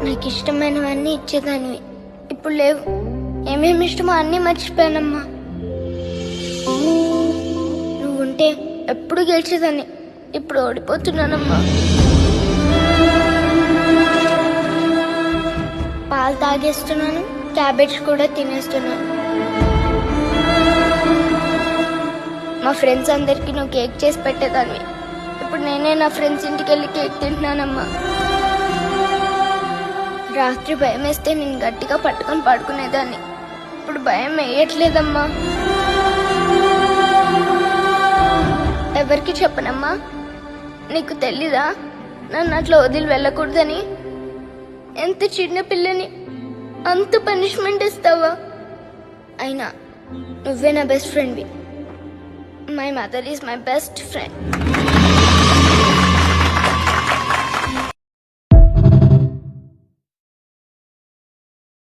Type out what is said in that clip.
నాకు ఇష్టమైనవన్నీ ఇచ్చేదానివి. ఇప్పుడు లేవు. ఏమేమి ఇష్టమో అన్నీ మర్చిపోయానమ్మా. నువ్వుంటే ఎప్పుడు గెలిచేదాన్ని. ఇప్పుడు ఓడిపోతున్నానమ్మా. పాలు తాగేస్తున్నాను, క్యాబేజ్ కూడా తినేస్తున్నాను. మా ఫ్రెండ్స్ అందరికీ నువ్వు కేక్ చేసి పెట్టేదాన్ని. ఇప్పుడు నేనే నా ఫ్రెండ్స్ ఇంటికి వెళ్ళి కేక్ తింటున్నానమ్మా. రాత్రి భయం వేస్తే నేను గట్టిగా పట్టుకొని పడుకునేదాన్ని. ఇప్పుడు భయం వేయట్లేదమ్మా. ఎవరికి చెప్పనమ్మా? నీకు తెలీదా నన్ను అట్లా వదిలి వెళ్ళకూడదని? ఎంత చిన్న పిల్లని అంత పనిష్మెంట్ ఇస్తావా? అయినా నువ్వే నా బెస్ట్ ఫ్రెండ్వి. My mother is my best friend.